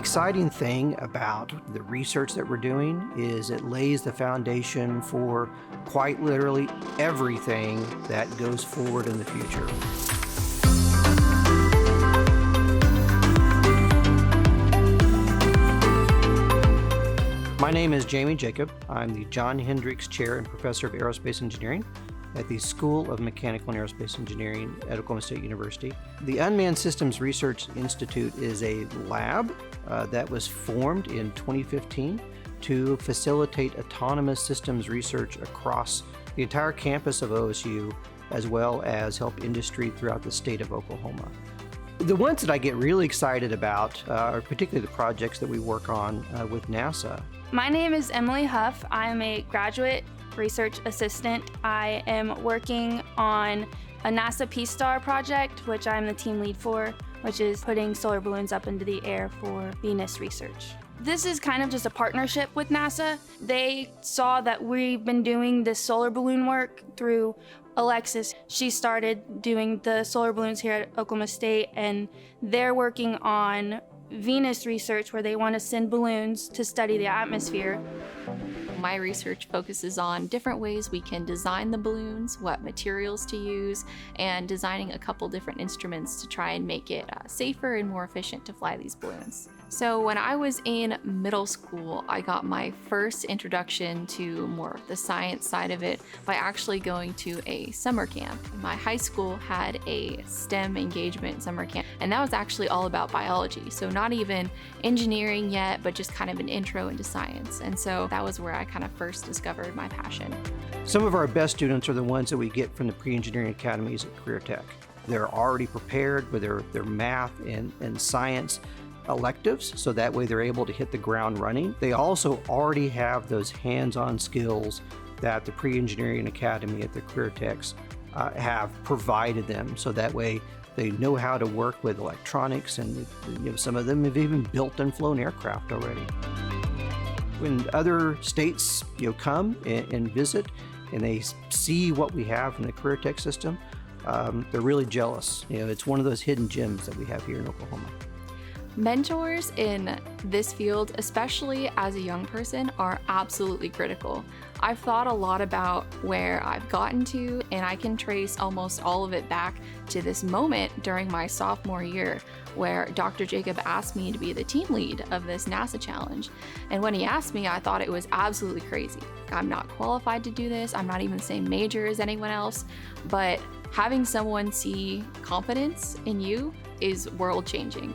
exciting thing about the research that we're doing is it lays the foundation for quite literally everything that goes forward in the future. My name is Jamey Jacob. I'm the John Hendricks Chair and Professor of Aerospace Engineering at the School of Mechanical and Aerospace Engineering at Oklahoma State University. The Unmanned Systems Research Institute is a lab that was formed in 2015 to facilitate autonomous systems research across the entire campus of OSU, as well as help industry throughout the state of Oklahoma. The ones that I get really excited about are particularly the projects that we work on with NASA. My name is Emily Huff. I'm a graduate research assistant. I am working on a NASA Peace Star project, which I'm the team lead for, which is putting solar balloons up into the air for Venus research. This is kind of just a partnership with NASA. They saw that we've been doing this solar balloon work through Alexis. She started doing the solar balloons here at Oklahoma State, and they're working on Venus research where they want to send balloons to study the atmosphere. My research focuses on different ways we can design the balloons, what materials to use, and designing a couple different instruments to try and make it safer and more efficient to fly these balloons. So when I was in middle school, I got my first introduction to more of the science side of it by actually going to a summer camp. My high school had a STEM engagement summer camp, and that was actually all about biology. So not even engineering yet, but just kind of an intro into science. And so that was where I kind of first discovered my passion. Some of our best students are the ones that we get from the pre-engineering academies at CareerTech. They're already prepared with their math and science electives, so that way they're able to hit the ground running. They also already have those hands-on skills that the pre-engineering academy at the CareerTechs have provided them, so that way they know how to work with electronics, and some of them have even built and flown aircraft already. When other states come and visit and they see what we have in the CareerTech system, they're really jealous. It's one of those hidden gems that we have here in Oklahoma. Mentors in this field, especially as a young person, are absolutely critical. I've thought a lot about where I've gotten to, and I can trace almost all of it back to this moment during my sophomore year where Dr. Jacob asked me to be the team lead of this NASA challenge. And when he asked me, I thought it was absolutely crazy. I'm not qualified to do this. I'm not even the same major as anyone else, but having someone see confidence in you is world-changing.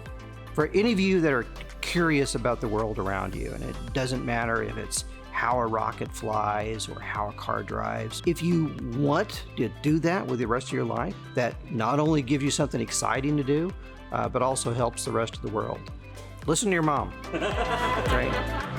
For any of you that are curious about the world around you, and it doesn't matter if it's how a rocket flies or how a car drives, if you want to do that with the rest of your life, that not only gives you something exciting to do, but also helps the rest of the world, listen to your mom, right?